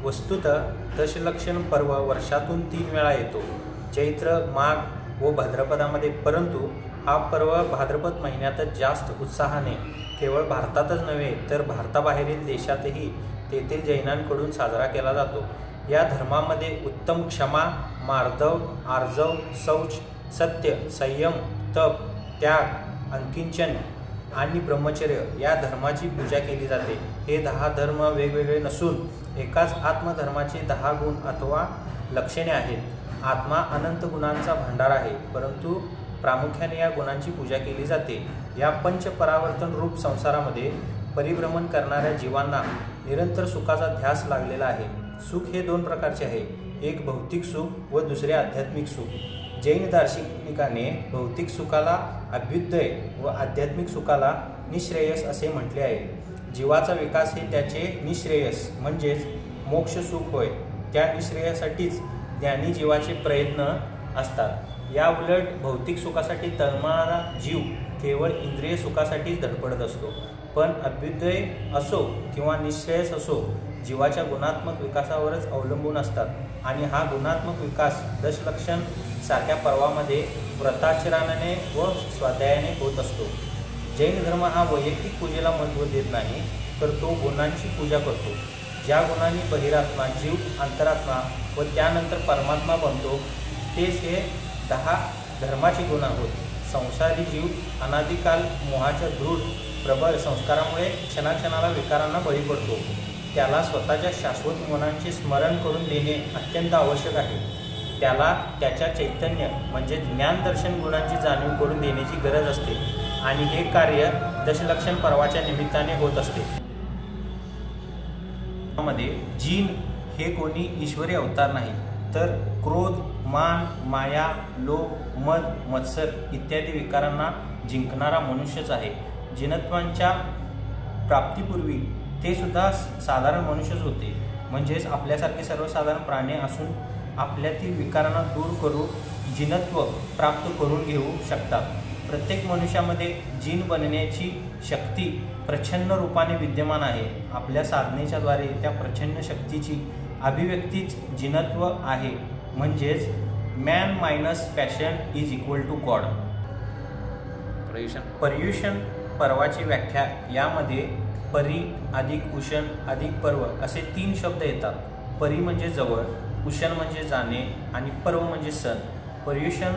वस्तुतः दशलक्षण पर्व वर्षातून 3 वेळा येतो, चैत्र, माघ व भाद्रपदामध्ये। परंतु हा पर्व भाद्रपद महिन्यातच जास्त उत्साहाने केवळ भारतातच नव्हे तर भारताबाहेरील देशातही तेथील जैनांकडून साजरा केला जातो। या धर्मामध्ये उत्तम क्षमा, मार्दव, आर्जव, शौच, सत्य, संयम, तप, त्याग, अंकिंचन आणि ब्रह्मचर्य या धर्माची पूजा केली जाते। हे 10 धर्म वेगवेगळे नसून एकाच आत्मधर्माचे 10 गुण अथवा लक्षणे आहेत। आत्मा अनंत गुणांचा भांडार आहे, परंतु प्रामुख्याने या गुणांची पूजा केली जाते। या पंचपरावर्तन रूप संसारामध्ये परिभ्रमण करणाऱ्या जीवांना निरंतर सुखाचा ध्यास लागलेला आहे। सुख हे 2 प्रकारचे आहे, एक भौतिक सुख व दुसरे आध्यात्मिक सुख। जैन दार्शनिकाने भौतिक सुखाला अभ्युदय व आध्यात्मिक सुखाला निःश्रेयस असे म्हटले आहे। जीवाचा विकास हे त्याचे निःश्रेयस म्हणजेच मोक्ष सुख होय। त्या निःश्रेयासाठीच ज्ञानी जीवाचे प्रयत्न असतात। या उलट भौतिक सुखासाठी तळमळणारा जीव केवळ इंद्रिय सुखासाठीच धडपडत असतो। पण अभ्युदय असो किंवा निःश्रेयस असो, जीवाच्या गुणात्मक विकासावरच अवलंबून असतात आणि हा गुणात्मक विकास दशलक्षण सारख्या पर्वामध्ये व्रताचरणाने व स्वाध्यायाने होत असतो। जैन धर्म हा वैयक्तिक पूजेला महत्त्व देत नाही, तर तो गुणांची पूजा करतो। ज्या गुणांनी बहिरात्मा, जीव अंतरात्मा व त्यानंतर परमात्मा बनतो, तेच हे 10 धर्माचे गुण आहोत। संसारी जीव अनादिकाल मोहाच्या दृढ प्रबळ संस्कारामुळे क्षणाक्षणाला विकारांना बळी पडतो। त्याला स्वतःच्या शाश्वत गुणांचे स्मरण करून देणे अत्यंत आवश्यक आहे। त्याला त्याच्या चैतन्य म्हणजे ज्ञानदर्शन गुणांची जाणीव करून देण्याची गरज असते आणि हे कार्य दशलक्षण पर्वाच्या निमित्ताने होत असते। जीन हे कोणी ईश्वरी अवतार नाही, तर क्रोध, मान, माया, लोभ, मद, मत्सर इत्यादी विकारांना जिंकणारा मनुष्यच आहे। जिनत्वांच्या प्राप्तीपूर्वी ते सुद्धा साधारण मनुष्यच होते, म्हणजेच आपल्यासारखे सर्वसाधारण प्राणी असून आपल्यातील विकारांना दूर करून जिनत्व प्राप्त करून घेऊ शकतात। प्रत्येक मनुष्यामध्ये जिन बनण्याची शक्ती प्रच्छन्न रूपाने विद्यमान आहे। आपल्या साधनेच्या द्वारे त्या प्रच्छन्न शक्तीची अभिव्यक्तीच जिनत्व आहे, म्हणजेच man minus passion is equal to God. Paryushan पर्वाची व्याख्या यामध्ये परी अधिक उषण अधिक पर्व असे 3 शब्द येतात। परी म्हणजे जवळ, उषण म्हणजे जाणे आणि पर्व म्हणजे सण। पर्युषण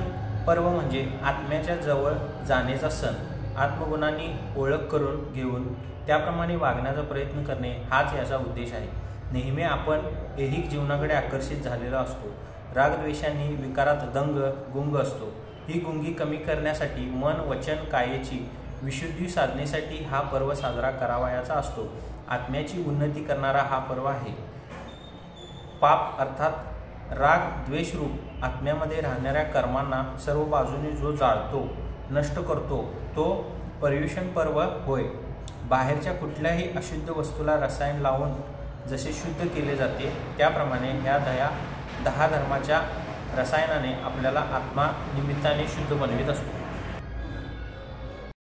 पर्व म्हणजे आत्म्याच्या जवळ जाण्याचा सण। आत्मगुणांनी ओळख करून घेऊन त्याप्रमाणे वागण्याचा प्रयत्न करणे हाच याचा उद्देश आहे। नेहमी आपण ऐहिक जीवनाकडे आकर्षित झालेला असतो। रागद्वेषांनी विकारात दंग गुंग असतो। ही गुंगी कमी करण्यासाठी मन, वचन, कायेची विशुद्धी साधण्यासाठी हा पर्व साजरा करावयाचा असतो। आत्म्याची उन्नती करणारा हा पर्व आहे। पाप अर्थात राग द्वेष रूप आत्म्यामध्ये राहणाऱ्या कर्मांना सर्व बाजूने जो जाळतो, नष्ट करतो, तो पर्युषण पर्व होय। बाहेरच्या कुठल्याही अशुद्ध वस्तूला रसायन लावून जसे शुद्ध केले जाते, त्याप्रमाणे या 10 धर्माच्या रसायनाने आपल्याला आत्मा निमित्ताने शुद्ध बनवित असतो।